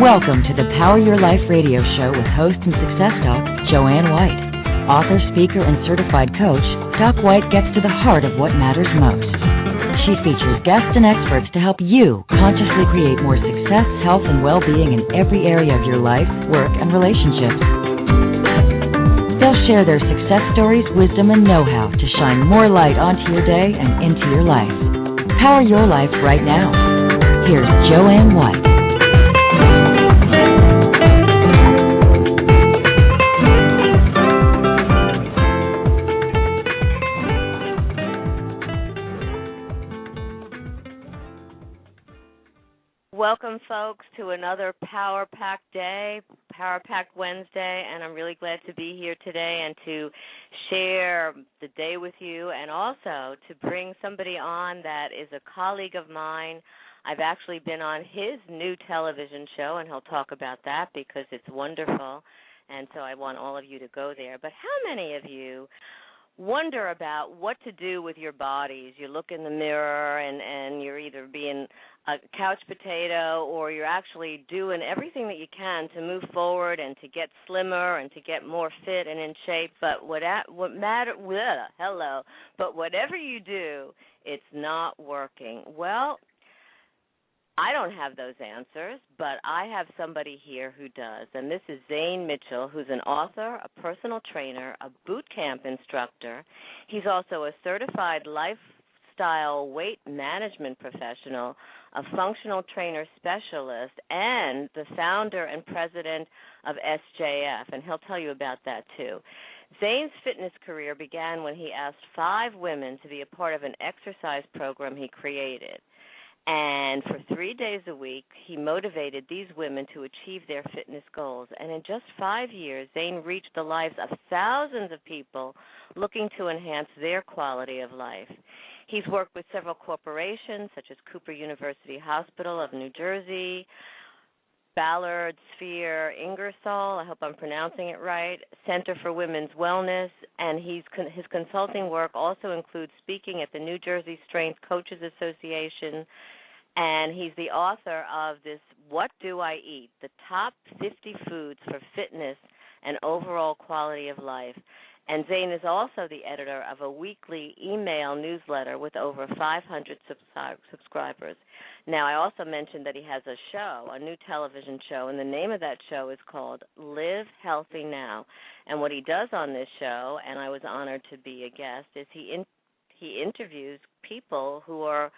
Welcome to the Power Your Life radio show with host and success doc, Joanne White. Author, speaker, and certified coach, Doc White gets to the heart of what matters most. She features guests and experts to help you consciously create more success, health, and well-being in every area of your life, work, and relationships. They'll share their success stories, wisdom, and know-how to shine more light onto your day and into your life. Power your life right now. Here's Joanne White. Welcome, folks, to another Power-Packed Day, Power-Packed Wednesday, and I'm really glad to be here today and to share the day with you and also to bring somebody on that is a colleague of mine. I've actually been on his new television show, and he'll talk about that because it's wonderful, and so I want all of you to go there. But how many of you wonder about what to do with your bodies? You look in the mirror and you're either being a couch potato or you're actually doing everything that you can to move forward and to get slimmer and to get more fit and in shape. But but whatever you do, it's not working. Well, I don't have those answers, but I have somebody here who does, and this is Zayne Mitchell, who's an author, a personal trainer, a boot camp instructor. He's also a certified lifestyle weight management professional, a functional trainer specialist, and the founder and president of SJF, and he'll tell you about that too. Zayne's fitness career began when he asked 5 women to be a part of an exercise program he created. And for 3 days a week, he motivated these women to achieve their fitness goals. And in just 5 years, Zayne reached the lives of thousands of people looking to enhance their quality of life. He's worked with several corporations, such as Cooper University Hospital of New Jersey, Ballard Sphar Ingersoll, I hope I'm pronouncing it right, Center for Women's Wellness, and his consulting work also includes speaking at the New Jersey Strength Coaches Association, and he's the author of this What Do I Eat? The Top 50 Foods for Fitness and Overall Quality of Life. And Zayne is also the editor of a weekly email newsletter with over 500 subscribers. Now, I also mentioned that he has a show, a new television show, and the name of that show is called Live Healthy Now. And what he does on this show, and I was honored to be a guest, is he interviews people who are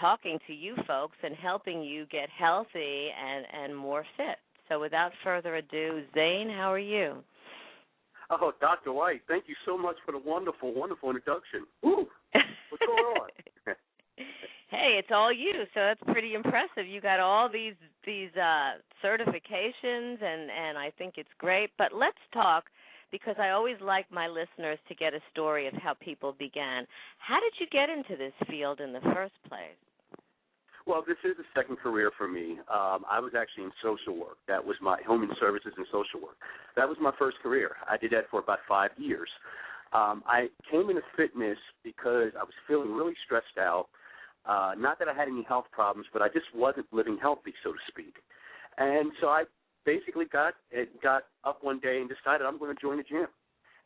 talking to you folks and helping you get healthy and more fit. So without further ado, Zayne, how are you? Oh, Dr. White, thank you so much for the wonderful, wonderful introduction. Ooh, what's going on? Hey, it's all you, so that's pretty impressive. You got all these certifications, and I think it's great. But let's talk, because I always like my listeners to get a story of how people began. How did you get into this field in the first place? Well, this is a second career for me. I was actually in social work. That was my human services and social work. That was my first career. I did that for about 5 years. I came into fitness because I was feeling really stressed out. Not that I had any health problems, but I just wasn't living healthy, so to speak. And so I basically got up one day and decided I'm going to join a gym.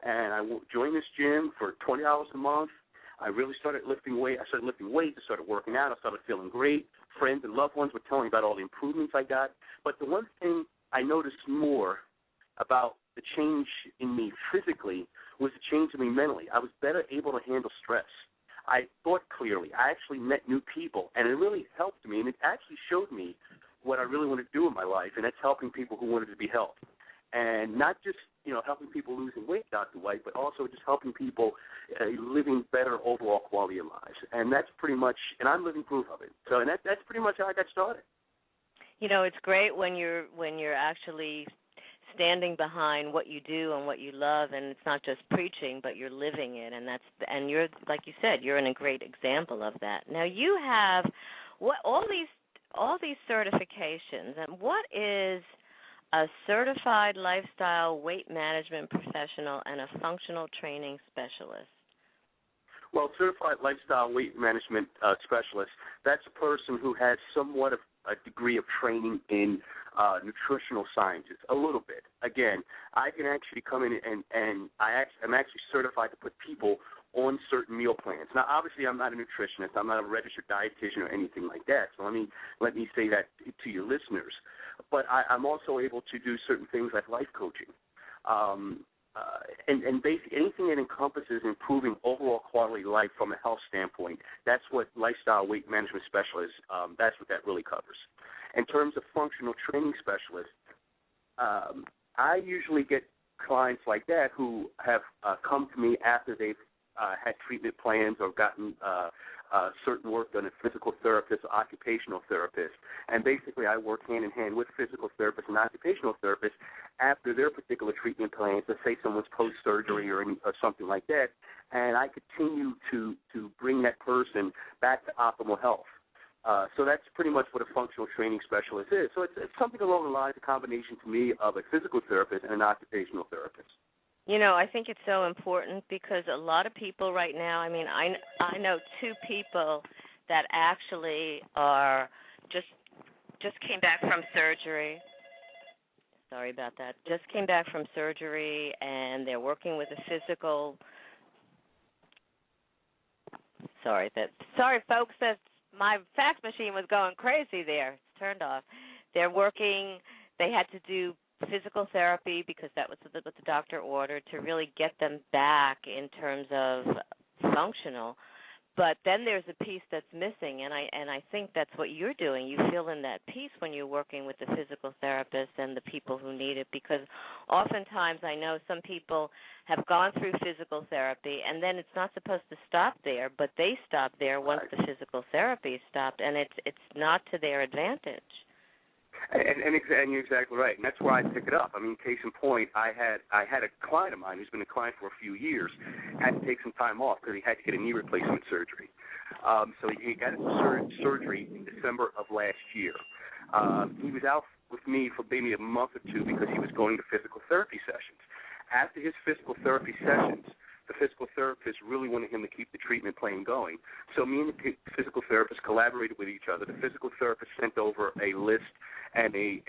And I joined this gym for $20 a month. I really started lifting weight. I started lifting weights. I started working out. I started feeling great. Friends and loved ones were telling me about all the improvements I got. But the one thing I noticed more about the change in me physically was the change in me mentally. I was better able to handle stress. I thought clearly. I actually met new people, and it really helped me, and it actually showed me what I really want to do in my life, and that's helping people who wanted to be helped. And not just, helping people losing weight, Dr. White, but also just helping people living better overall quality of lives. And that's pretty much, and I'm living proof of it. So, and that's pretty much how I got started. It's great when you're actually standing behind what you do and what you love, and it's not just preaching, but you're living it, and you're, like you said, you're a great example of that. Now you have all these certifications, and what is a certified lifestyle weight management professional and a functional training specialist? Well, certified lifestyle weight management specialist, that's a person who has somewhat of a degree of training in nutritional sciences, a little bit. Again, I can actually come in and I'm actually certified to put people on certain meal plans. Now, obviously, I'm not a nutritionist. I'm not a registered dietitian or anything like that. So let me say that to your listeners. But I'm also able to do certain things like life coaching. And basically anything that encompasses improving overall quality of life from a health standpoint, that's what lifestyle weight management specialist, that's what that really covers. In terms of functional training specialists, I usually get clients like that who have come to me after they've had treatment plans or gotten certain work done as physical therapists or occupational therapists. And basically I work hand-in-hand with physical therapists and occupational therapists after their particular treatment plans. Let's say someone's post-surgery or something like that, and I continue to bring that person back to optimal health. So that's pretty much what a functional training specialist is. So it's something along the lines, a combination to me of a physical therapist and an occupational therapist. You know, I think it's so important because a lot of people right now, I mean, I know two people that actually are just came back from surgery. Sorry about that. Just came back from surgery, and they're working with a physical. Sorry, folks. That my fax machine was going crazy there. It's turned off. They're working. They had to do physical therapy because that was what the doctor ordered to really get them back in terms of functional. But then there's a piece that's missing, and I think that's what you're doing. You fill in that piece when you're working with the physical therapist and the people who need it, because oftentimes I know some people have gone through physical therapy, and then it's not supposed to stop there, but they stop there once the physical therapy is stopped, and it's not to their advantage. And you're exactly right, and that's why I pick it up. I mean, case in point, I had a client of mine who's been a client for a few years, had to take some time off because he had to get a knee replacement surgery. So he got his surgery in December of last year. He was out with me for maybe a month or two because he was going to physical therapy sessions. After his physical therapy sessions, the physical therapist really wanted him to keep the treatment plan going. So me and the physical therapist collaborated with each other. The physical therapist sent over a list and a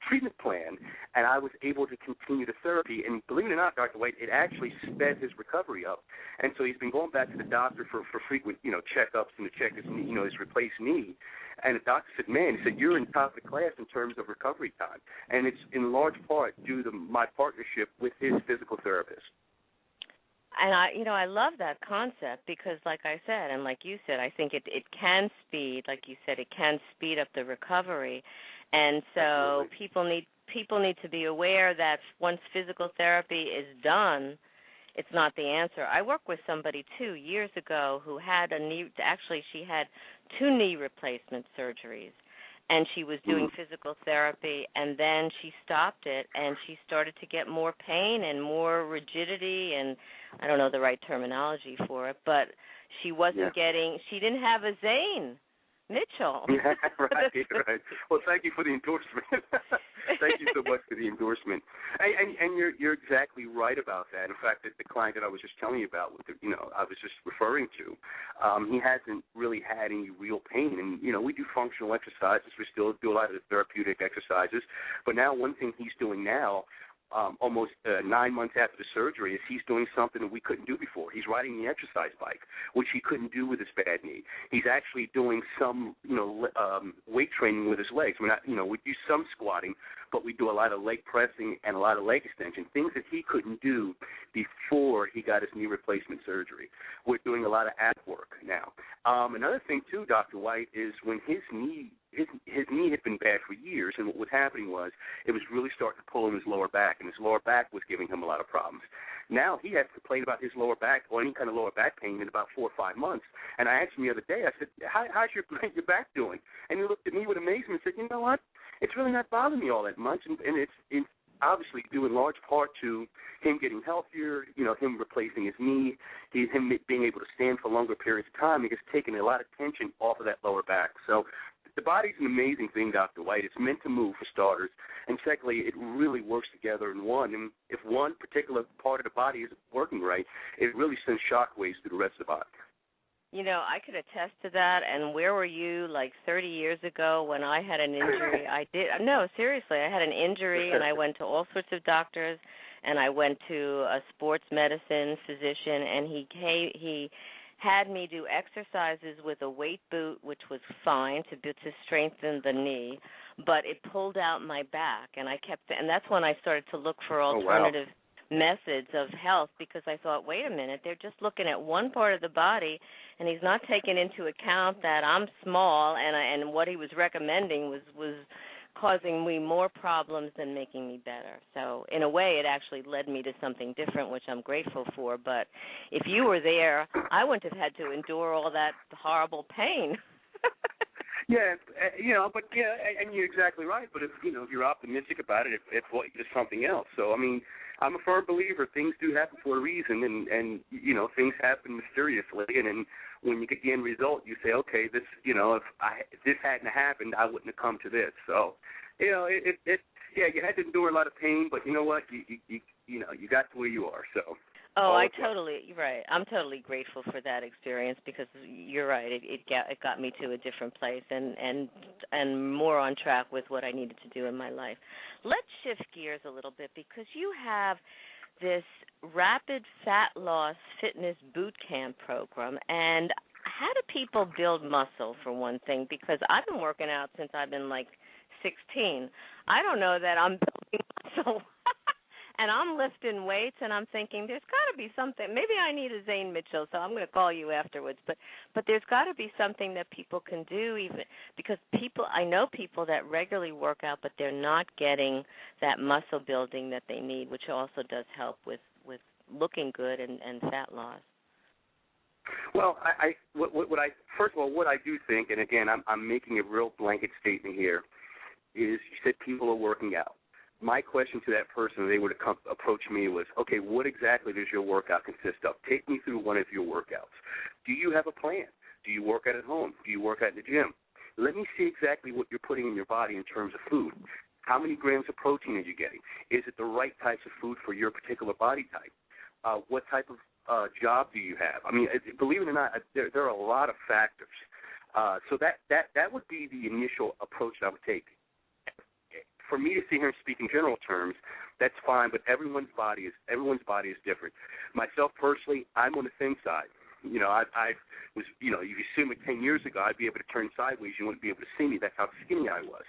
treatment plan, and I was able to continue the therapy. And believe it or not, Dr. White, it actually sped his recovery up. And so he's been going back to the doctor for frequent, checkups and to check his knee, his replaced knee. And the doctor said, man, he said, you're in top of the class in terms of recovery time. And it's in large part due to my partnership with his physical therapist. And I love that concept because, like I said, and like you said, I think it can speed, like you said, it can speed up the recovery. And so people need to be aware that once physical therapy is done, it's not the answer. I worked with somebody 2 years ago who had she had 2 knee replacement surgeries, and she was doing physical therapy, and then she stopped it, and she started to get more pain and more rigidity, and I don't know the right terminology for it, but she she didn't have a Zayne Mitchell. Yeah, right. Well, thank you for the endorsement. Thank you so much for the endorsement. And you're exactly right about that. In fact, the client that I was just telling you about, I was just referring to, he hasn't really had any real pain. And, we do functional exercises. We still do a lot of the therapeutic exercises. But now one thing he's doing now, almost 9 months after the surgery, is he's doing something that we couldn't do before. He's riding the exercise bike, which he couldn't do with his bad knee. He's actually doing some, weight training with his legs. We do some squatting, but we do a lot of leg pressing and a lot of leg extension, things that he couldn't do before he got his knee replacement surgery. We're doing a lot of ab work now. Another thing, too, Dr. White, is when his knee had been bad for years, and what was happening was it was really starting to pull in his lower back, and his lower back was giving him a lot of problems. Now he hasn't complained about his lower back or any kind of lower back pain in about 4 or 5 months. And I asked him the other day, I said, how's your back doing? And he looked at me with amazement and said, you know what? It's really not bothering me all that much, and it's obviously due in large part to him getting healthier, him replacing his knee, him being able to stand for longer periods of time. He has taken a lot of tension off of that lower back. So the body's an amazing thing, Dr. White. It's meant to move, for starters. And secondly, it really works together in one. And if one particular part of the body isn't working right, it really sends shockwaves through the rest of the body. You know, I could attest to that. And where were you like 30 years ago when I had an injury? No, seriously, I had an injury, and I went to all sorts of doctors, and I went to a sports medicine physician, and he had me do exercises with a weight boot, which was fine to strengthen the knee, but it pulled out my back, and that's when I started to look for alternative methods of health, because I thought, wait a minute, they're just looking at one part of the body, and he's not taking into account that I'm small, and what he was recommending was causing me more problems than making me better. So in a way, it actually led me to something different, which I'm grateful for. But if you were there, I wouldn't have had to endure all that horrible pain. Yeah, and you're exactly right. But if you're optimistic about it, it's something else. So I mean, I'm a firm believer things do happen for a reason, and things happen mysteriously, and then when you get the end result, you say, okay, this, if this hadn't happened, I wouldn't have come to this. So, you had to endure a lot of pain, but you know what, you got to where you are. So. Oh, right. I'm totally grateful for that experience, because you're right. It got me to a different place and more on track with what I needed to do in my life. Let's shift gears a little bit, because you have this rapid fat loss fitness boot camp program. And how do people build muscle, for one thing? Because I've been working out since I've been like 16. I don't know that I'm building muscle. And I'm lifting weights, and I'm thinking there's got to be something. Maybe I need a Zayne Mitchell, so I'm going to call you afterwards. But there's got to be something that people can do, even because I know people that regularly work out, but they're not getting that muscle building that they need, which also does help with looking good and fat loss. Well, first of all, what I do think, and again, I'm making a real blanket statement here, is you said people are working out. My question to that person, they would approach me, was, okay, what exactly does your workout consist of? Take me through one of your workouts. Do you have a plan? Do you work out at home? Do you work out in the gym? Let me see exactly what you're putting in your body in terms of food. How many grams of protein are you getting? Is it the right types of food for your particular body type? What type of job do you have? I mean, believe it or not, there are a lot of factors. So that would be the initial approach I would take. For me to sit here and speak in general terms, that's fine, but everyone's body is different. Myself personally, I'm on the thin side. I was, if you assume it 10 years ago, I'd be able to turn sideways. You wouldn't be able to see me. That's how skinny I was.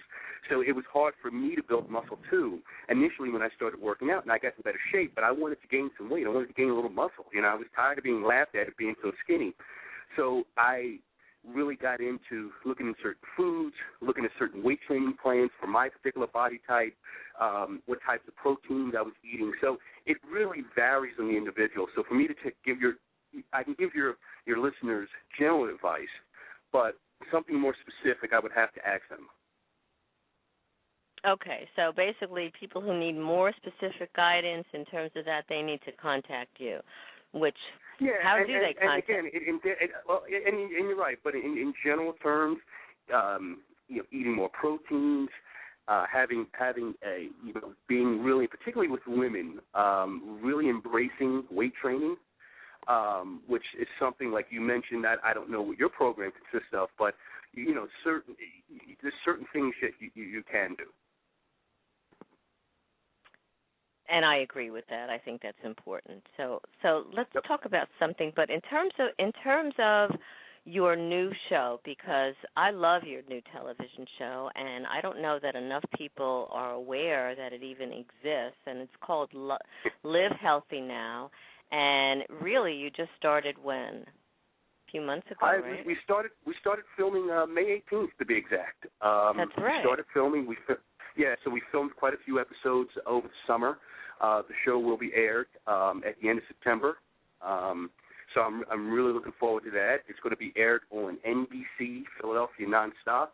So it was hard for me to build muscle, too, initially when I started working out, and I got in better shape, but I wanted to gain some weight. I wanted to gain a little muscle. I was tired of being laughed at being so skinny. So I really got into looking at certain foods, looking at certain weight training plans for my particular body type, what types of proteins I was eating. So it really varies on the individual. So for me to I can give your listeners general advice, but something more specific I would have to ask them. Okay, so basically people who need more specific guidance in terms of that, they need to contact you, which... Yeah, how do they contact? And again, and you're right, but in general terms, eating more proteins, having a being really, particularly with women, really embracing weight training, which is something like you mentioned that I don't know what your program consists of, but there's certain things that you can do. And I agree with that. I think that's important. So let's talk about something. But in terms of your new show, because I love your new television show, and I don't know that enough people are aware that it even exists. And it's called Live Healthy Now. And really, you just started when? A few months ago, right? We started filming May 18th, to be exact. That's right. We started filming. So we filmed quite a few episodes over the summer. The show will be aired at the end of September. So I'm really looking forward to that. It's going to be aired on NBC Philadelphia nonstop.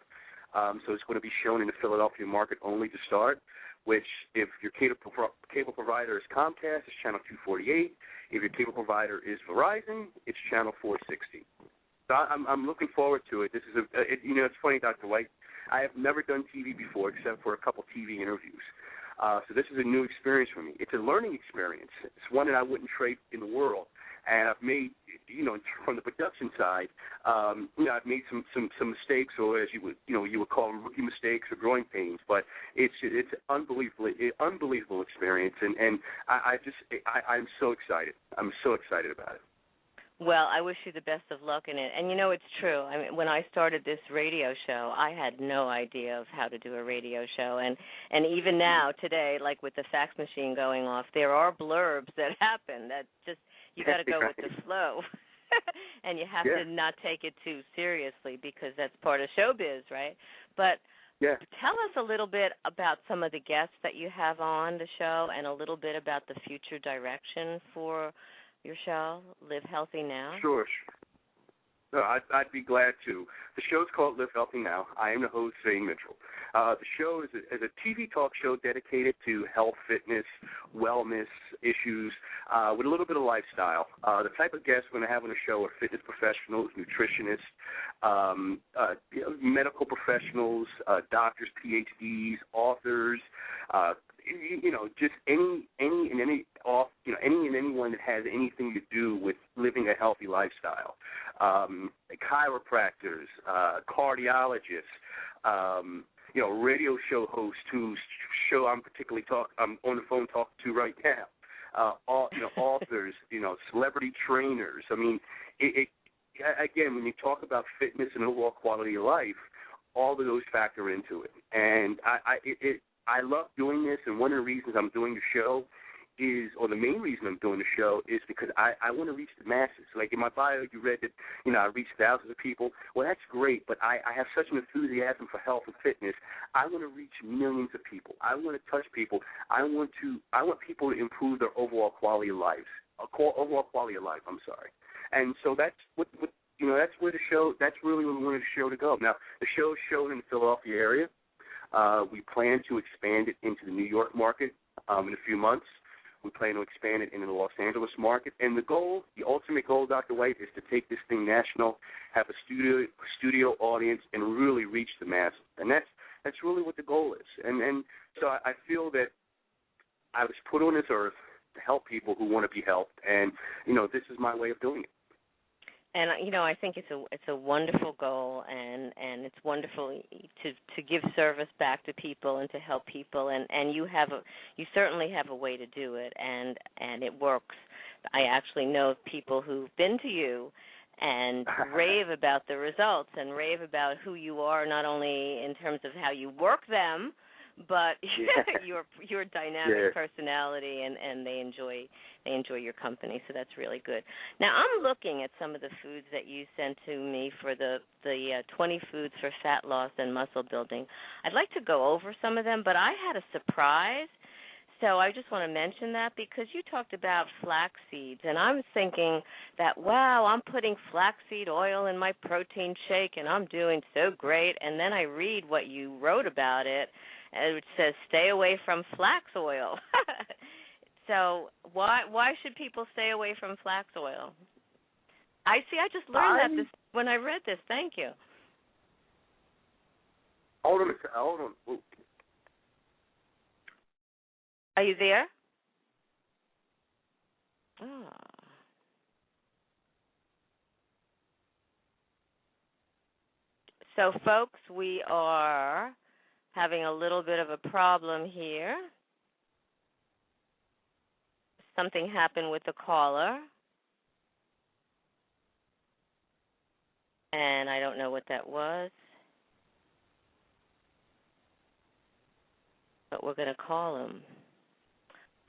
So it's going to be shown in the Philadelphia market only to start, which if your cable provider is Comcast, it's channel 248. If your cable provider is Verizon, it's channel 460. So I'm looking forward to it. This is it's funny, Dr. White. I have never done TV before except for a couple TV interviews. So this is a new experience for me. It's a learning experience. It's one that I wouldn't trade in the world. And I've made, from the production side, I've made some mistakes, or as you would call them, rookie mistakes or growing pains. But it's unbelievable experience, and I'm so excited. I'm so excited about it. Well, I wish you the best of luck in it. And, it's true. I mean, when I started this radio show, I had no idea of how to do a radio show. And even now, today, like with the fax machine going off, there are blurbs that happen that just, you got to go with the flow. And you have to not take it too seriously because that's part of showbiz, right? But tell us a little bit about some of the guests that you have on the show and a little bit about the future direction for your show, Live Healthy Now. Sure. No, I'd be glad to. The show's called Live Healthy Now. I am the host, Zayne Mitchell. The show is a TV talk show dedicated to health, fitness, wellness issues with a little bit of lifestyle. The type of guests we're going to have on the show are fitness professionals, nutritionists, medical professionals, doctors, PhDs, authors, just any and anyone that has anything to do with living a healthy lifestyle. Chiropractors, cardiologists, radio show hosts whose show I'm on the phone talking to right now. Authors, celebrity trainers. I mean, again, when you talk about fitness and overall quality of life, all of those factor into it. And I love doing this, and one of the reasons I'm doing the show the main reason I'm doing the show is because I want to reach the masses. Like in my bio, you read that, I reach thousands of people. Well, that's great, but I have such an enthusiasm for health and fitness. I want to reach millions of people. I want to touch people. I want people to improve their overall quality of life. And so that's that's where the show. That's really where we wanted the show to go. Now, the show is shown in the Philadelphia area. We plan to expand it into the New York market in a few months. We plan to expand it into the Los Angeles market. And the ultimate goal, Dr. White, is to take this thing national, have a studio audience, and really reach the masses. And that's really what the goal is. And so I feel that I was put on this earth to help people who want to be helped. And, this is my way of doing it. And I think it's a wonderful goal, and it's wonderful to give service back to people and to help people, and you certainly have a way to do it, and it works. I actually know people who've been to you and rave about the results and rave about who you are, not only in terms of how you work them, but your dynamic personality, and they enjoy your company, so that's really good. Now, I'm looking at some of the foods that you sent to me for the 20 foods for fat loss and muscle building. I'd like to go over some of them, but I had a surprise, so I just want to mention that because you talked about flax seeds, and I was thinking that, wow, I'm putting flaxseed oil in my protein shake, and I'm doing so great, and then I read what you wrote about it, and it says stay away from flax oil. So why should people stay away from flax oil? I just learned that when I read this. Thank you. Hold on. Ooh. Are you there? Oh. So, folks, we are having a little bit of a problem here. Something happened with the caller, and I don't know what that was, but we're going to call him.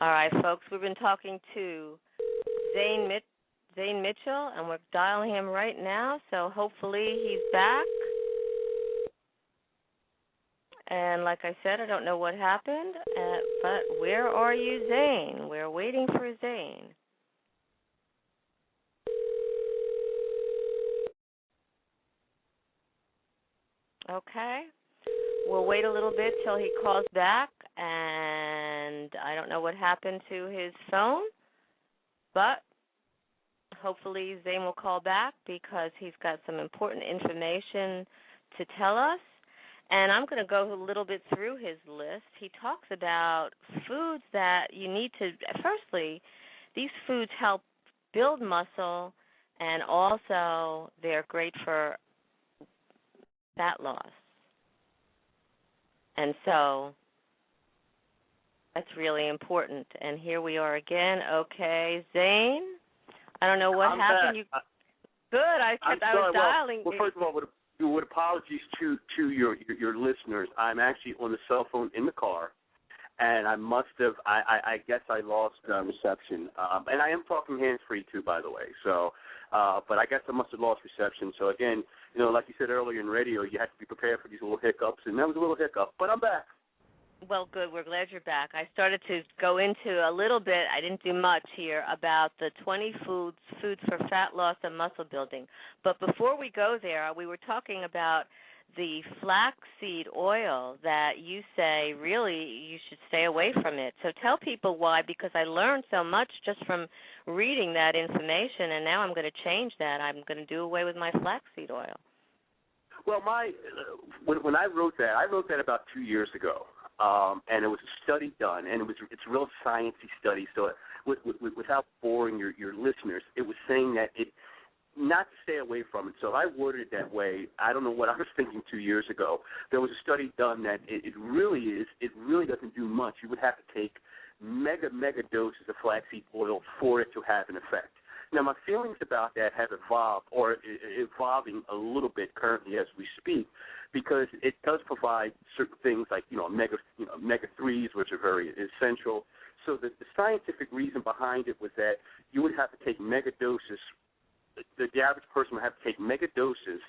All right, folks, we've been talking to Zayne Mitchell, and we're dialing him right now, so hopefully he's back. And like I said, I don't know what happened, but where are you, Zayne? We're waiting for Zayne. Okay. We'll wait a little bit till he calls back, and I don't know what happened to his phone, but hopefully Zayne will call back because he's got some important information to tell us. And I'm going to go a little bit through his list. He talks about foods that you need to, firstly, these foods help build muscle, and also they're great for fat loss. And so that's really important. And here we are again. Okay, Zayne, I don't know what happened. You good? I was dialing. Well, first of all, with apologies to your listeners, I'm actually on the cell phone in the car, and I must have. I guess I lost reception, and I am talking hands-free too, by the way. So, but I guess I must have lost reception. So again, like you said earlier in radio, you have to be prepared for these little hiccups, and that was a little hiccup, but I'm back. Well, good. We're glad you're back. I started to go into a little bit, I didn't do much here, about the 20 foods for fat loss and muscle building. But before we go there, we were talking about the flaxseed oil that you say really you should stay away from it. So tell people why, because I learned so much just from reading that information, and now I'm going to change that. I'm going to do away with my flaxseed oil. Well, when I wrote that about 2 years ago. And it was a study done, and it's a real sciencey study. So without boring your listeners, it was saying that not to stay away from it. So if I worded it that way, I don't know what I was thinking 2 years ago. There was a study done that it really doesn't do much. You would have to take mega doses of flaxseed oil for it to have an effect. Now, my feelings about that have evolved, or evolving a little bit currently as we speak, because it does provide certain things like omega-3s, which are very essential. So the scientific reason behind it was that you would have to take mega doses. The average person would have to take mega doses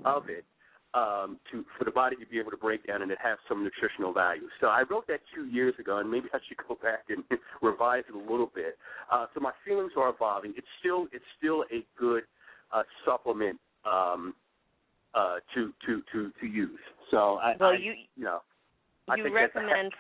of it for the body to be able to break down and it have some nutritional value. So I wrote that 2 years ago, and maybe I should go back and revise it a little bit. So my feelings are evolving. It's still a good supplement to use. So you recommend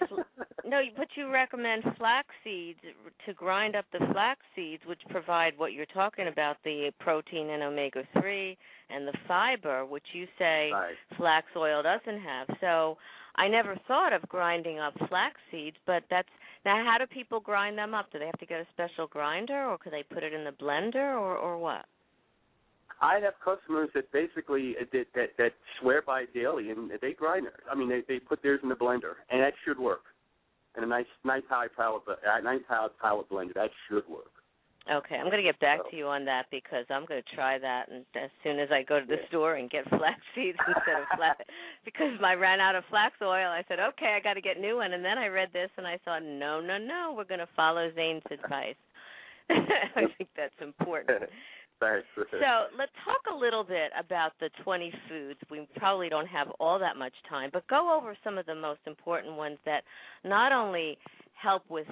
you recommend flax seeds to grind up the flax seeds, which provide what you're talking about, the protein and omega-3 and the fiber, which you say flax oil doesn't have. So I never thought of grinding up flax seeds, but now how do people grind them up? Do they have to get a special grinder, or could they put it in the blender, or what? I have customers that basically that swear by it daily, and they grind it. I mean, they put theirs in the blender, and that should work. And a nice high power blender, that should work. Okay, I'm going to get back to you on that, because I'm going to try that, and as soon as I go to the store and get flax seeds instead of flax, because I ran out of flax oil, I said, okay, I got to get a new one. And then I read this, and I thought, no, we're going to follow Zayne's advice. I think that's important. So let's talk a little bit about the 20 foods. We probably don't have all that much time, but go over some of the most important ones that not only help with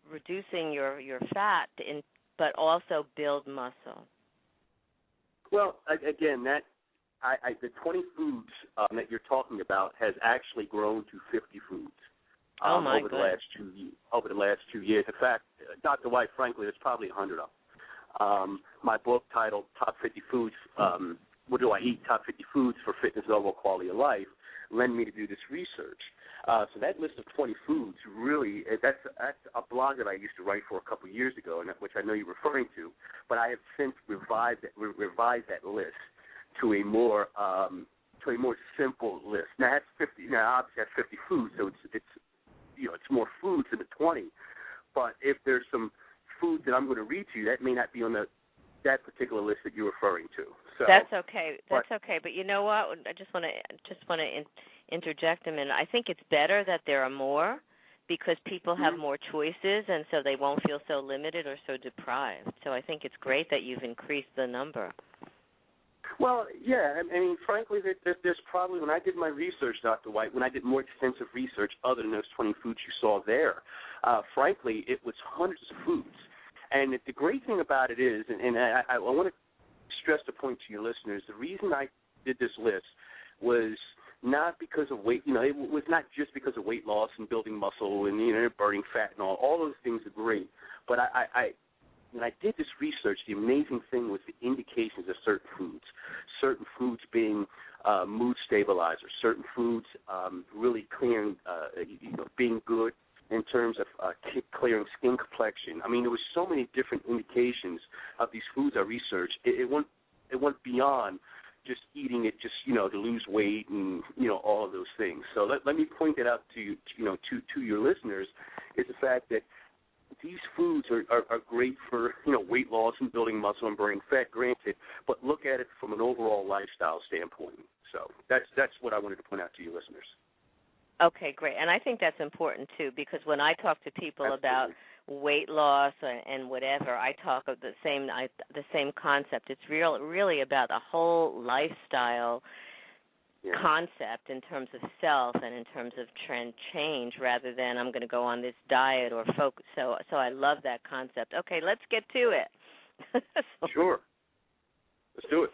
reducing your fat, but also build muscle. Well, again, the 20 foods that you're talking about has actually grown to 50 foods over the last 2 years. In fact, Dr. White, frankly, there's probably 100 of them. My book titled Top 50 Foods, What Do I Eat? Top 50 Foods for Fitness and Overall Quality of Life, led me to do this research. So that list of 20 foods really, that's a blog that I used to write for a couple of years ago, which I know you're referring to, but I have since revised that list to a more simple list. Now that's 50. Now obviously that's 50 foods, so it's more foods than the 20. But if there's some foods that I'm going to read to you, that may not be on that particular list that you're referring to. So that's okay. Okay. But you know what? I just want to interject a minute. I think it's better that there are more, because people have more choices, and so they won't feel so limited or so deprived. So I think it's great that you've increased the number. Well, yeah. I mean, frankly, there's probably, when I did my research, Dr. White, when I did more extensive research other than those 20 foods you saw there, frankly, it was hundreds of foods. And the great thing about it is, and I want to stress the point to your listeners, the reason I did this list was not because of weight, it was not just because of weight loss and building muscle and, burning fat and all those things are great. But when I did this research, the amazing thing was the indications of certain foods being mood stabilizers, certain foods really clearing, being good in terms of clearing skin complexion. I mean, there was so many different indications of these foods I researched. It went beyond just eating it just, to lose weight and, all of those things. So let me point that out to you, to your listeners, is the fact that these foods are great for, weight loss and building muscle and burning fat, granted, but look at it from an overall lifestyle standpoint. So that's what I wanted to point out to your listeners. Okay, great. And I think that's important, too, because when I talk to people about weight loss and whatever, I talk of the same concept. It's really about the whole lifestyle concept in terms of self and in terms of trend change, rather than I'm going to go on this diet or focus. So I love that concept. Okay, let's get to it. Sure. Let's do it.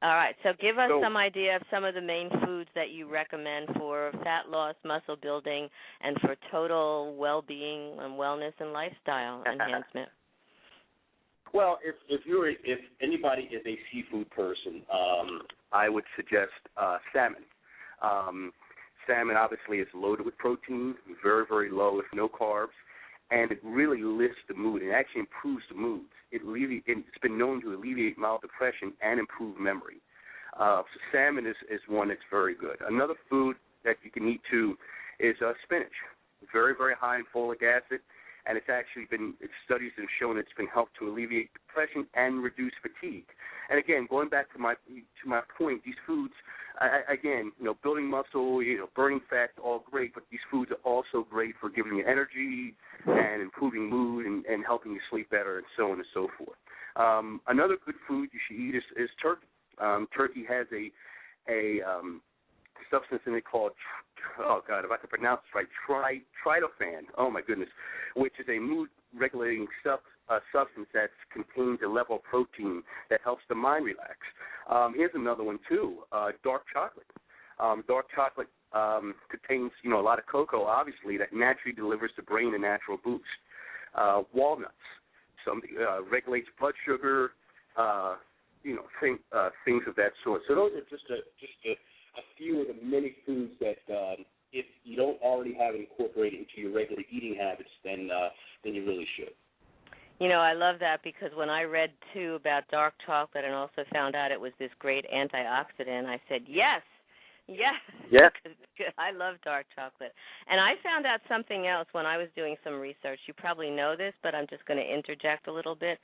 All right, so give us some idea of some of the main foods that you recommend for fat loss, muscle building, and for total well-being and wellness and lifestyle enhancement. Well, if anybody is a seafood person, I would suggest salmon. Salmon obviously is loaded with protein, very, very low, with no carbs, and it really lifts the mood. It actually improves the mood. It's been known to alleviate mild depression and improve memory. So salmon is one that's very good. Another food that you can eat too is spinach. Very, very high in folic acid, and studies have shown it's been helped to alleviate depression and reduce fatigue. And again, going back to my point, these foods, building muscle, burning fat, all great, but these foods are also great for giving you energy and improving mood and helping you sleep better, and so on and so forth. Another good food you should eat is turkey. Turkey has a substance in it called, if I can pronounce it right, tryptophan, oh my goodness, which is a mood-regulating substance that contains a level of protein that helps the mind relax. Here's another one, too, dark chocolate. Dark chocolate contains, a lot of cocoa, obviously, that naturally delivers the brain a natural boost. Walnuts, regulates blood sugar, things of that sort. So those are just a few of the many foods that if you don't already have it incorporated into your regular eating habits, then you really should. I love that, because when I read, too, about dark chocolate and also found out it was this great antioxidant, I said, yes. Yeah. I love dark chocolate. And I found out something else when I was doing some research. You probably know this, but I'm just going to interject a little bit,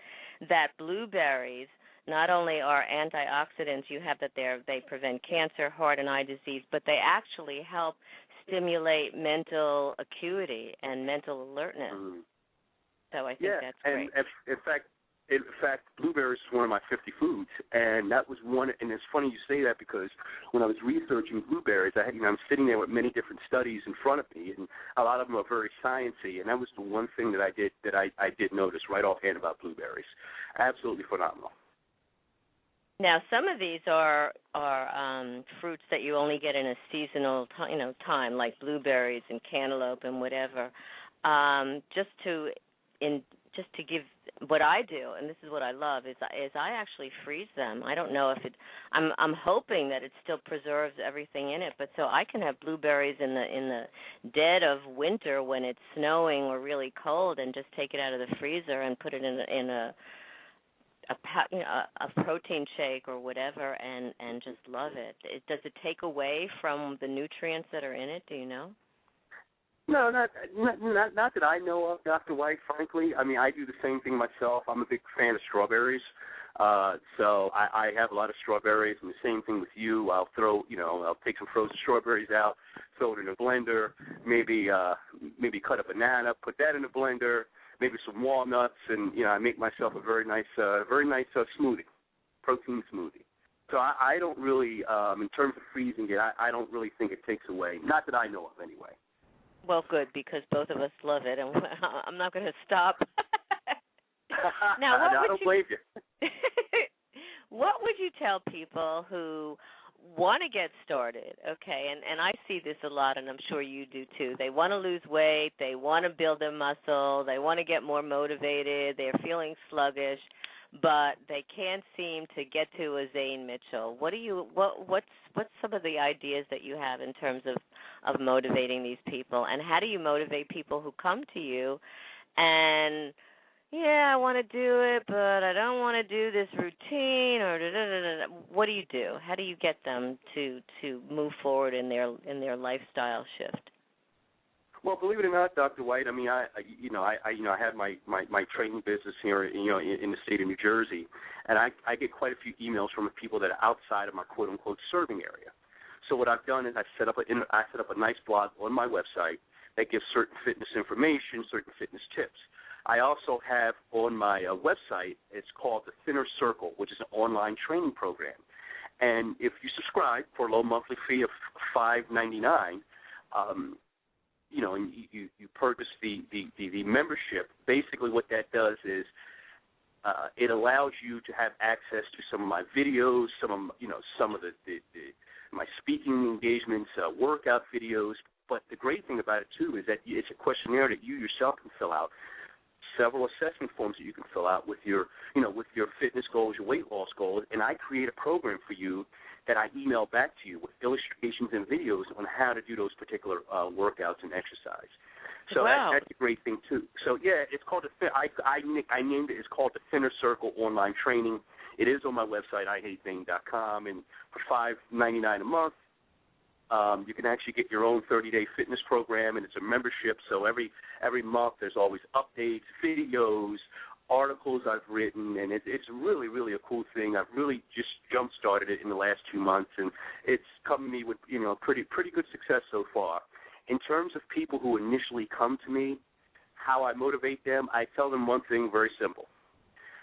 that blueberries not only are antioxidants, you have that they prevent cancer, heart and eye disease, but they actually help stimulate mental acuity and mental alertness. So I think that's great. And in fact, blueberries is one of my 50 foods, and that was one. And it's funny you say that, because when I was researching blueberries, I'm sitting there with many different studies in front of me, and a lot of them are very sciencey. And that was the one thing that I did notice right offhand about blueberries. Absolutely phenomenal. Now, some of these are fruits that you only get in a seasonal time, like blueberries and cantaloupe and whatever. Just to give what I do, and this is what I love, is I actually freeze them. I don't know if I'm hoping that it still preserves everything in it, but so I can have blueberries in the dead of winter when it's snowing or really cold, and just take it out of the freezer and put it in a protein shake or whatever, and just love it. Does it take away from the nutrients that are in it? Do you know? No, not that I know of, Dr. White, frankly. I mean, I do the same thing myself. I'm a big fan of strawberries. So I have a lot of strawberries, and the same thing with you. I'll take some frozen strawberries out, throw it in a blender, maybe cut a banana, put that in a blender, maybe some walnuts, and I make myself a very nice smoothie, protein smoothie. So I don't really, in terms of freezing it, I don't really think it takes away. Not that I know of, anyway. Well, good, because both of us love it, and I'm not going to stop. Now, I don't blame you. What would you tell people who want to get started, okay, and I see this a lot, and I'm sure you do too. They want to lose weight, they want to build their muscle, they want to get more motivated, they're feeling sluggish, but they can't seem to get to a Zayne Mitchell. What's some of the ideas that you have in terms of motivating these people, and how do you motivate people who come to you and, yeah, I want to do it, but I don't want to do this routine, or da-da-da-da. What do you do? How do you get them to move forward in their lifestyle shift? Well, believe it or not, Dr. White, I mean, I have my training business here, in the state of New Jersey, and I get quite a few emails from people that are outside of my quote unquote serving area. So what I've done is I set up a nice blog on my website that gives certain fitness information, certain fitness tips. I also have on my website, it's called the Thinner Circle, which is an online training program. And if you subscribe for a low monthly fee of $5.99, and you purchase the membership, basically what that does is it allows you to have access to some of my videos, some of my speaking engagements, workout videos. But the great thing about it too is that it's a questionnaire that you yourself can fill out, several assessment forms that you can fill out with your fitness goals, your weight loss goals, and I create a program for you that I email back to you with illustrations and videos on how to do those particular workouts and exercise. So wow. That's a great thing too. So yeah, it's called I named it. It's called the Thinner Circle Online Training. It is on my website, ihatezayne.com, and for $5.99 a month, you can actually get your own 30-day fitness program, and it's a membership. So every month there's always updates, videos, articles I've written, and it's really, really a cool thing. I've really just jump-started it in the last 2 months, and it's come to me with pretty good success so far. In terms of people who initially come to me, how I motivate them, I tell them one thing very simple.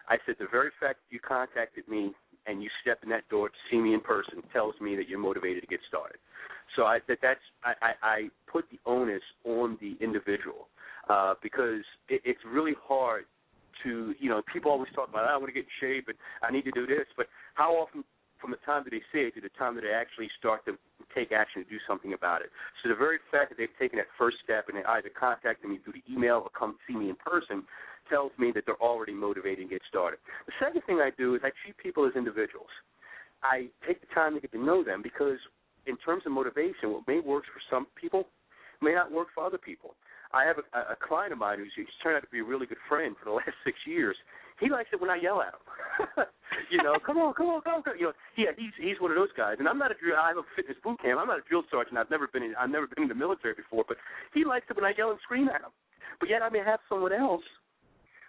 I said the very fact that you contacted me and you step in that door to see me in person tells me that you're motivated to get started. So I put the onus on the individual because it's really hard to, people always talk about, I want to get in shape and I need to do this, but how often from the time that they say it to the time that they actually start to take action to do something about it? So the very fact that they've taken that first step and they either contacted me through the email or come see me in person tells me that they're already motivated and get started. The second thing I do is I treat people as individuals. I take the time to get to know them because in terms of motivation, what may work for some people may not work for other people. I have a client of mine who's turned out to be a really good friend for the last 6 years. He likes it when I yell at him. Come on. He's one of those guys. And I have a fitness boot camp. I'm not a drill sergeant. I've never been in the military before, but he likes it when I yell and scream at him. But yet I may have someone else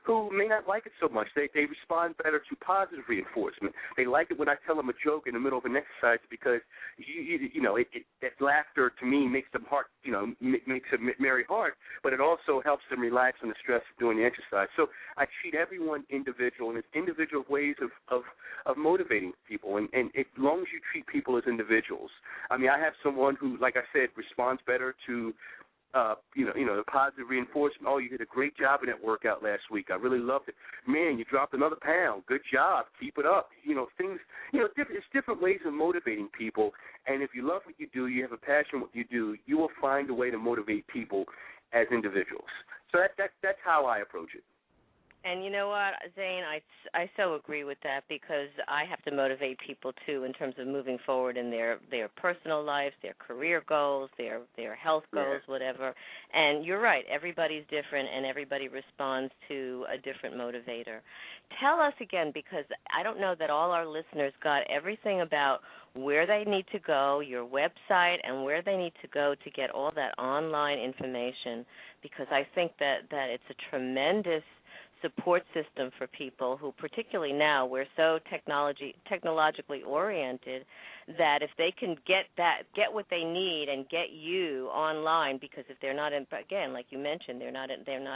who may not like it so much. They respond better to positive reinforcement. They like it when I tell them a joke in the middle of an exercise because that laughter to me makes them makes a merry heart, but it also helps them relax from the stress of doing the exercise. So I treat everyone individual, and it's individual ways of motivating people. And as long as you treat people as individuals, I mean, I have someone who, like I said, responds better to the positive reinforcement. Oh, you did a great job in that workout last week. I really loved it. Man, you dropped another pound. Good job. Keep it up. Things. It's different ways of motivating people. And if you love what you do, you have a passion what you do, you will find a way to motivate people as individuals. So that's how I approach it. And you know what, Zayne, I so agree with that because I have to motivate people, too, in terms of moving forward in their personal lives, their career goals, their health goals, whatever. And you're right, everybody's different and everybody responds to a different motivator. Tell us again, because I don't know that all our listeners got everything about where they need to go, your website, and where they need to go to get all that online information, because I think that it's a tremendous support system for people who, particularly now, we're so technologically oriented that if they can get what they need and get you online, because if they're not in, again, like you mentioned, they're not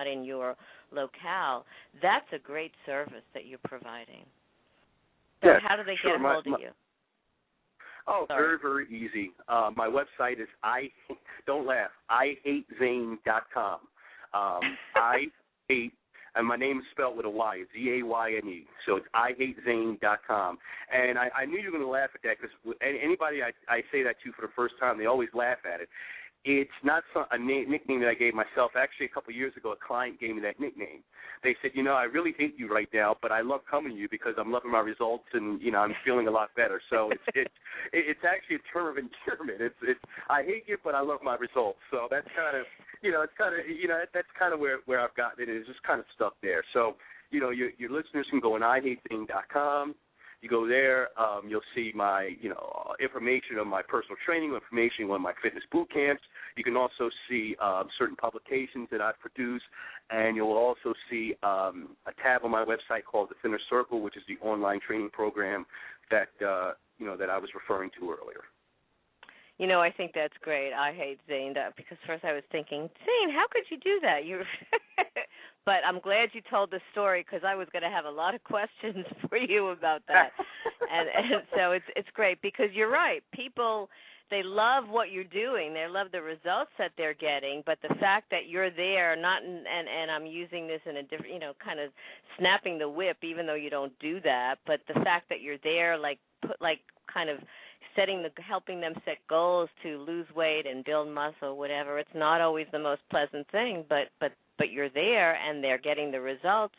in your locale, that's a great service that you're providing. So how do they get a hold of you? Oh, very, very easy. My website is ihatezayne.com. And my name is spelled with a Y, Zayne. So it's ihatezayne.com. And I knew you were going to laugh at that because anybody I say that to for the first time, they always laugh at it. It's not a nickname that I gave myself. Actually, a couple of years ago, a client gave me that nickname. They said, I really hate you right now, but I love coming to you because I'm loving my results and, I'm feeling a lot better. So it's actually a term of endearment. It's I hate you, but I love my results. So that's kind of, that's kind of where I've gotten it. It's just kind of stuck there. So, your listeners can go on IHateZayne.com. You go there, you'll see my, information on my personal training, information on my fitness boot camps. You can also see certain publications that I've produced, and you'll also see a tab on my website called The Inner Circle, which is the online training program that that I was referring to earlier. I think that's great. I hate Zayne because first I was thinking, Zayne, how could you do that? But I'm glad you told the story because I was going to have a lot of questions for you about that. and so it's great because you're right. People, they love what you're doing. They love the results that they're getting. But the fact that you're there, and I'm using this in a different, kind of snapping the whip, even though you don't do that. But the fact that you're there, kind of helping them set goals to lose weight and build muscle, whatever. It's not always the most pleasant thing, but you're there and they're getting the results.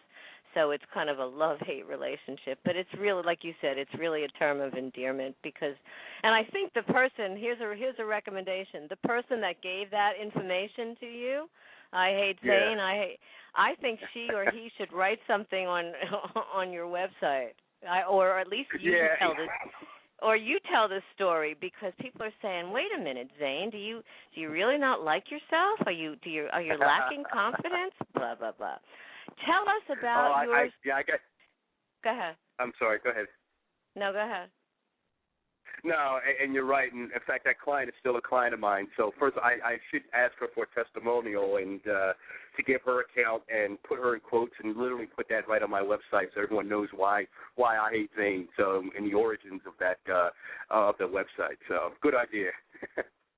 So it's kind of a love-hate relationship. But it's really, like you said, it's really a term of endearment because, and I think the person, here's a recommendation, the person that gave that information to you, I hate Zayne, I think she or he should write something on your website, or at least you tell this. Or you tell the story because people are saying, "Wait a minute, Zayne, do you really not like yourself? Are you lacking confidence? Blah blah blah." Tell us about yours. Go ahead. I'm sorry. Go ahead. No, go ahead. No, and you're right. And in fact, that client is still a client of mine. So first, I should ask her for a testimonial and to give her account and put her in quotes and literally put that right on my website so everyone knows why I hate Zayne. So and the origins of that of the website. So good idea.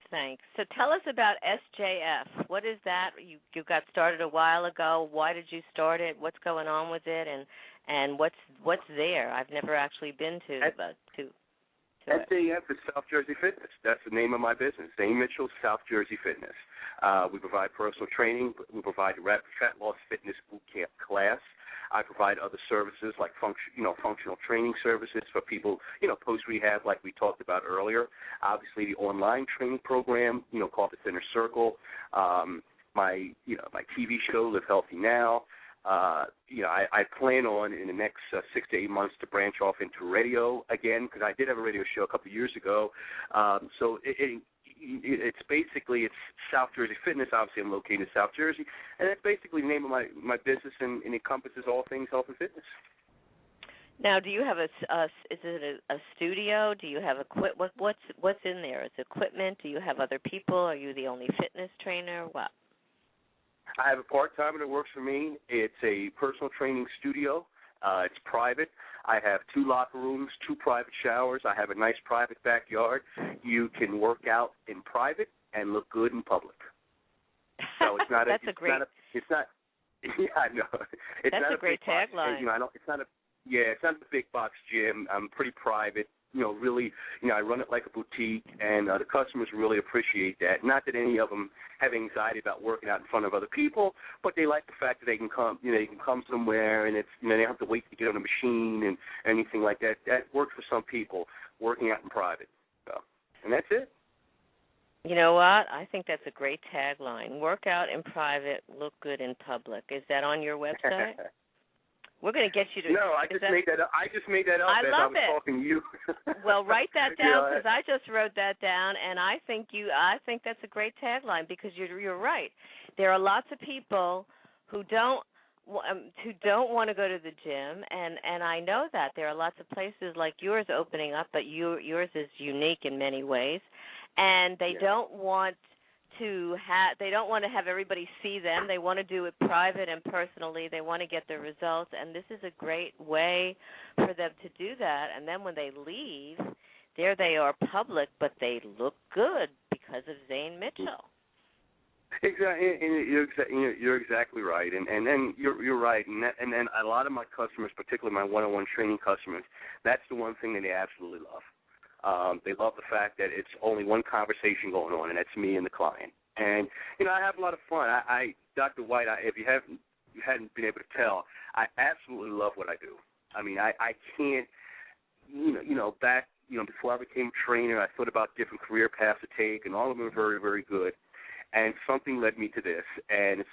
Thanks. So tell us about SJF. What is that? You got started a while ago. Why did you start it? What's going on with it? And what's there? I've never actually been to SJF is South Jersey Fitness. That's the name of my business, Zayne Mitchell, South Jersey Fitness. We provide personal training. We provide rapid fat loss fitness boot camp class. I provide other services like functional training services for people, post-rehab like we talked about earlier. Obviously, the online training program, called The Inner Circle. My TV show, Live Healthy Now. I plan on in the next 6 to 8 months to branch off into radio again because I did have a radio show a couple of years ago. So it's basically South Jersey Fitness. Obviously, I'm located in South Jersey, and that's basically the name of my business, and it encompasses all things health and fitness. Now, do you have is it a studio? Do you have what's in there? Is it equipment? Do you have other people? Are you the only fitness trainer? What? I have a part-timer that works for me. It's a personal training studio. It's private. I have 2 locker rooms, 2 private showers. I have a nice private backyard. You can work out in private and look good in public. So it's not That's a, a great. It's not. Yeah, I know. It's That's not a great tagline. It's not a big box gym. I'm pretty private. Really, I run it like a boutique, and the customers really appreciate that. Not that any of them have anxiety about working out in front of other people, but they like the fact that they can come, they can come somewhere, and it's, they don't have to wait to get on a machine and anything like that. That works for some people, working out in private. So, and that's it. You know what? I think that's a great tagline. Work out in private, look good in public. Is that on your website? We're going to get you to. No, I just made that up. I just made that up as I was talking to you. Well, write that down because I just wrote that down, and I think that's a great tagline because you're right. There are lots of people who don't want to go to the gym, and I know that there are lots of places like yours opening up, but yours is unique in many ways, and they don't want to have everybody see them. They want to do it private and personally. They want to get the results, and this is a great way for them to do that. And then when they leave, there they are public, but they look good because of Zayne Mitchell. Exactly, you're exactly right, and then you're right, and then a lot of my customers, particularly my one-on-one training customers, that's the one thing that they absolutely love. They love the fact that it's only one conversation going on, and that's me and the client. And, I have a lot of fun. Dr. White, if you hadn't been able to tell, I absolutely love what I do. I mean, I can't, back, before I became a trainer, I thought about different career paths to take, and all of them are very, very good. And something led me to this, and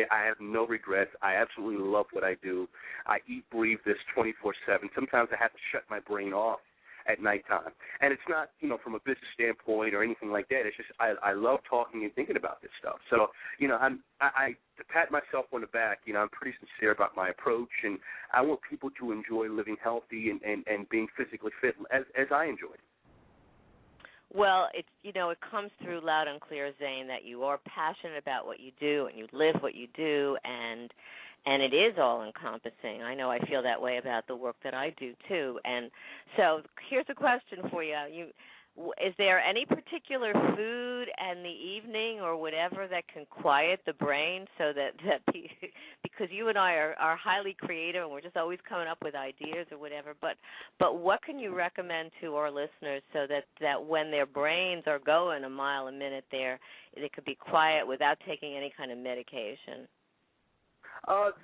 I have no regrets. I absolutely love what I do. I eat, breathe this 24/7. Sometimes I have to shut my brain off at nighttime. And it's not, from a business standpoint or anything like that. It's just I love talking and thinking about this stuff. So, to pat myself on the back, I'm pretty sincere about my approach, and I want people to enjoy living healthy and being physically fit as I enjoy it. Well, it comes through loud and clear, Zayne, that you are passionate about what you do and you live what you do, and it is all-encompassing. I know I feel that way about the work that I do, too. And so here's a question for you. Is there any particular food in the evening or whatever that can quiet the brain so that because you and I are highly creative and we're just always coming up with ideas or whatever, but what can you recommend to our listeners so that when their brains are going a mile a minute there, it could be quiet without taking any kind of medication?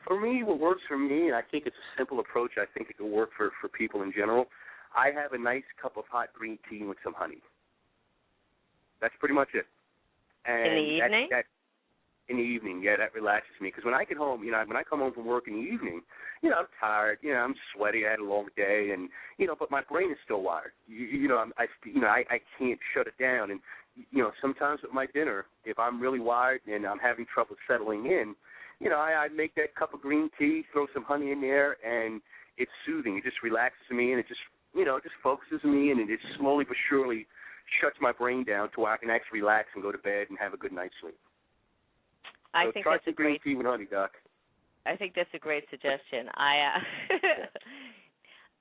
For me, what works for me, and I think it's a simple approach, I think it can work for people in general, I have a nice cup of hot green tea with some honey. That's pretty much it. And in the evening? In the evening, yeah, that relaxes me. Because when I get home, when I come home from work in the evening, I'm tired, I'm sweaty, I had a long day, and, but my brain is still wired. I can't shut it down. And, sometimes with my dinner, if I'm really wired and I'm having trouble settling in, I make that cup of green tea, throw some honey in there, and it's soothing. It just relaxes me, and it just focuses me, and it just slowly but surely shuts my brain down to where I can actually relax and go to bed and have a good night's sleep. I think that's a great green tea with honey, Doc. I think that's a great suggestion.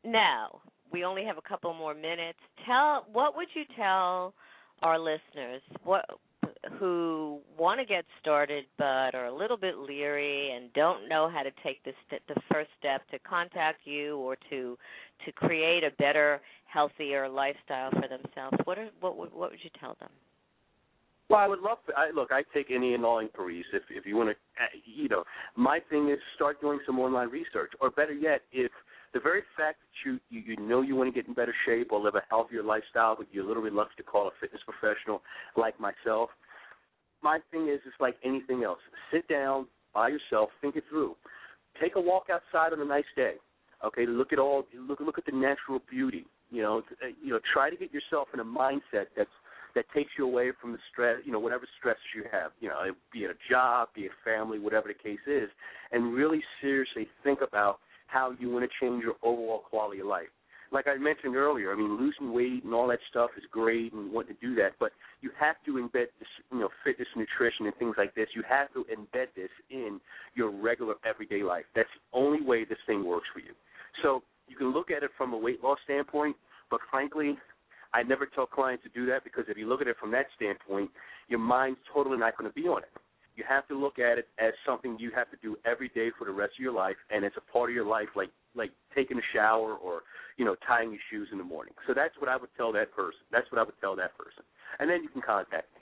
Now, we only have a couple more minutes. What would you tell our listeners who want to get started but are a little bit leery and don't know how to take the first step to contact you or to create a better, healthier lifestyle for themselves? What would you tell them? Well, I would love to. I take any and all inquiries. If you want to, my thing is start doing some online research, or better yet, if the very fact that you want to get in better shape or live a healthier lifestyle, but you're a little reluctant to call a fitness professional like myself, my thing is it's like anything else. Sit down by yourself, think it through. Take a walk outside on a nice day. Okay, look at the natural beauty. Try to get yourself in a mindset that takes you away from the stress, whatever stresses you have, be it a job, be it family, whatever the case is, and really seriously think about how you want to change your overall quality of life. Like I mentioned earlier, losing weight and all that stuff is great and wanting to do that, but you have to embed this, fitness, nutrition, and things like this. You have to embed this in your regular everyday life. That's the only way this thing works for you. So you can look at it from a weight loss standpoint, but frankly, I never tell clients to do that because if you look at it from that standpoint, your mind's totally not going to be on it. You have to look at it as something you have to do every day for the rest of your life, and it's a part of your life like taking a shower or, tying your shoes in the morning. So that's what I would tell that person. And then you can contact me.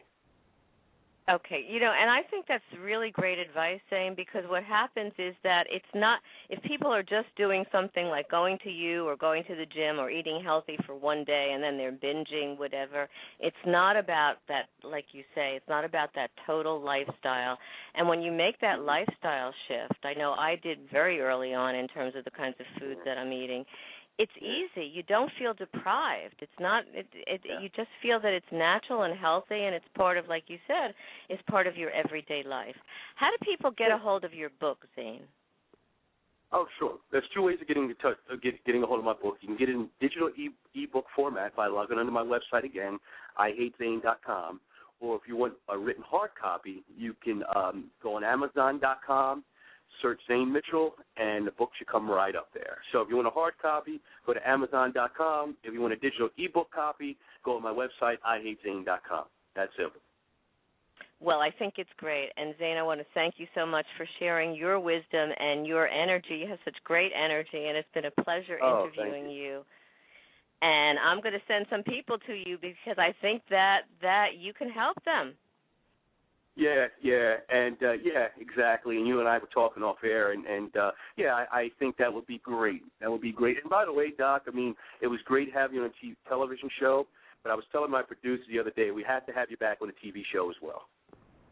Okay, and I think that's really great advice, Zayne, because what happens is that it's not, if people are just doing something like going to you or going to the gym or eating healthy for one day and then they're binging, whatever, it's not about that, like you say, it's not about that total lifestyle. And when you make that lifestyle shift, I know I did very early on in terms of the kinds of foods that I'm eating, it's easy. You don't feel deprived. It's not. You just feel that it's natural and healthy, and it's part of, like you said, it's part of your everyday life. How do people get a hold of your book, Zayne? Oh, sure. There's two ways of getting a hold of my book. You can get it in digital ebook format by logging onto my website again, IHateZayne.com, or if you want a written hard copy, you can go on Amazon.com. Search Zayne Mitchell, and the book should come right up there. So if you want a hard copy, go to Amazon.com. If you want a digital ebook copy, go to my website, IHateZayne.com. That's simple. Well, I think it's great. And, Zayne, I want to thank you so much for sharing your wisdom and your energy. You have such great energy, and it's been a pleasure interviewing you. And I'm going to send some people to you because I think that you can help them. Yeah, and exactly. And you and I were talking off air, and I think that would be great. That would be great. And by the way, Doc, I mean, it was great having you on a television show, but I was telling my producer the other day we had to have you back on a TV show as well.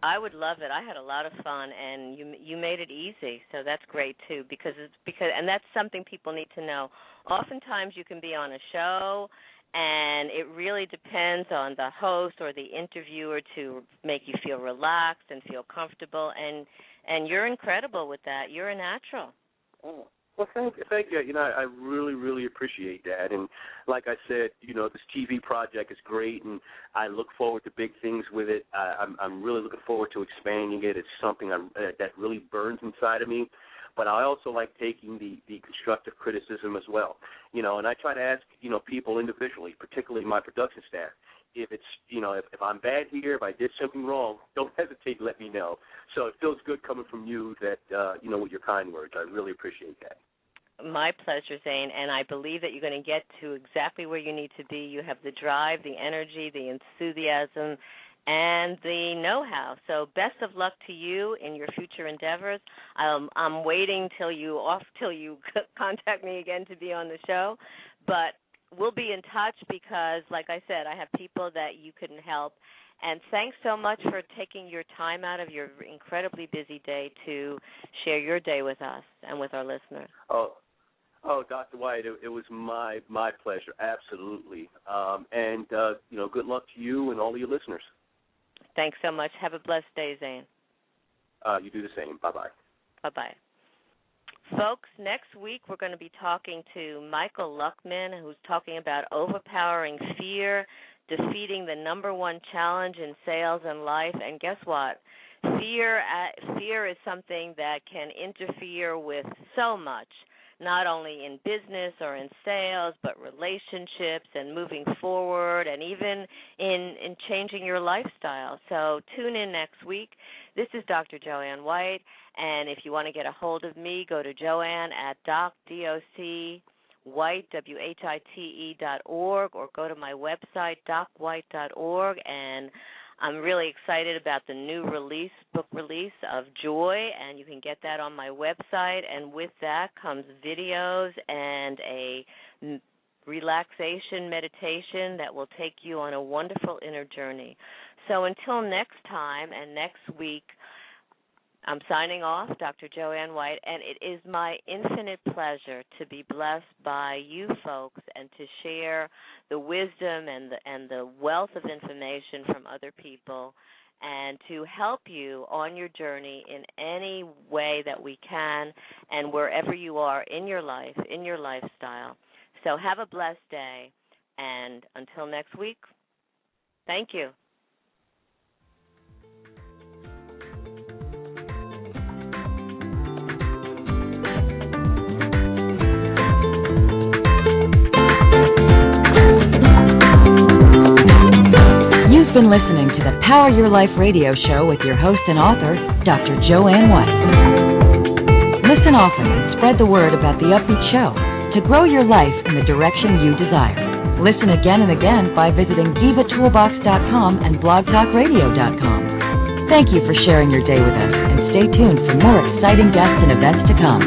I would love it. I had a lot of fun, and you made it easy, so that's great too. Because and that's something people need to know. Oftentimes, you can be on a show, and it really depends on the host or the interviewer to make you feel relaxed and feel comfortable. And you're incredible with that. You're a natural. Oh. Well, thank you. You know, I really, really appreciate that. And like I said, you know, this TV project is great, and I look forward to big things with it. I'm really looking forward to expanding it. It's something that really burns inside of me. But I also like taking the constructive criticism as well. You know, and I try to ask, you know, people individually, particularly my production staff, if it's, you know, if I'm bad here, if I did something wrong, don't hesitate to let me know. So it feels good coming from you that, you know, with your kind words. I really appreciate that. My pleasure, Zayne, and I believe that you're going to get to exactly where you need to be. You have the drive, the energy, the enthusiasm, and the know-how. So best of luck to you in your future endeavors. I'm waiting till you contact me again to be on the show, but we'll be in touch because, like I said, I have people that you can help. And thanks so much for taking your time out of your incredibly busy day to share your day with us and with our listeners. Oh, Dr. White, it was my pleasure, absolutely. And you know, good luck to you and all of your listeners. Thanks so much. Have a blessed day, Zayne. You do the same. Bye-bye. Bye-bye. Folks, next week we're going to be talking to Michael Luckman, who's talking about overpowering fear, defeating the number one challenge in sales and life. And guess what? Fear is something that can interfere with so much, not only in business or in sales, but relationships and moving forward and even in changing your lifestyle. So tune in next week. This is Dr. Joanne White, and if you want to get a hold of me, go to Joanne at DocWhite, WHITE.org, or go to my website, docwhite.org, and I'm really excited about the new book release of Joy, and you can get that on my website. And with that comes videos and a relaxation meditation that will take you on a wonderful inner journey. So until next time and next week, I'm signing off, Dr. Joanne White, and it is my infinite pleasure to be blessed by you folks and to share the wisdom and the wealth of information from other people and to help you on your journey in any way that we can and wherever you are in your life, in your lifestyle. So have a blessed day, and until next week, thank you. You've been listening to the Power Your Life radio show with your host and author, Dr. Joanne White. Listen often and spread the word about the upbeat show to grow your life in the direction you desire. Listen again and again by visiting DivaToolbox.com and BlogTalkRadio.com. Thank you for sharing your day with us, and stay tuned for more exciting guests and events to come.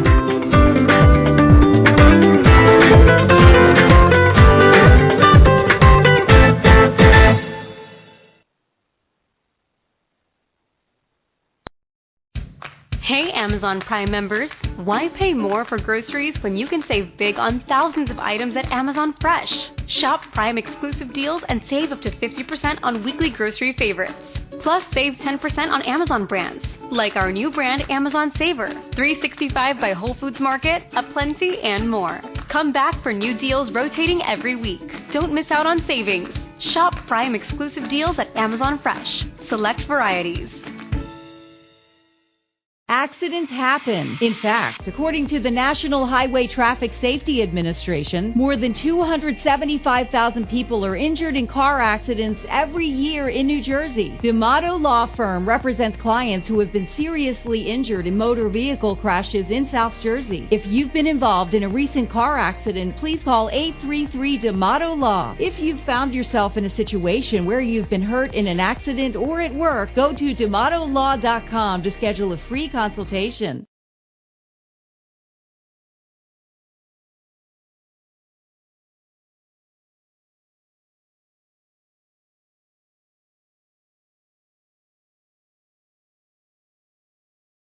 Hey Amazon Prime members, why pay more for groceries when you can save big on thousands of items at Amazon Fresh? Shop Prime exclusive deals and save up to 50% on weekly grocery favorites. Plus save 10% on Amazon brands, like our new brand Amazon Saver, 365 by Whole Foods Market, Aplenty, and more. Come back for new deals rotating every week. Don't miss out on savings. Shop Prime exclusive deals at Amazon Fresh. Select varieties. Accidents happen. In fact, according to the National Highway Traffic Safety Administration, more than 275,000 people are injured in car accidents every year in New Jersey. D'Amato Law Firm represents clients who have been seriously injured in motor vehicle crashes in South Jersey. If you've been involved in a recent car accident, please call 833 D'Amato Law. If you've found yourself in a situation where you've been hurt in an accident or at work, go to D'AmatoLaw.com to schedule a free consultation.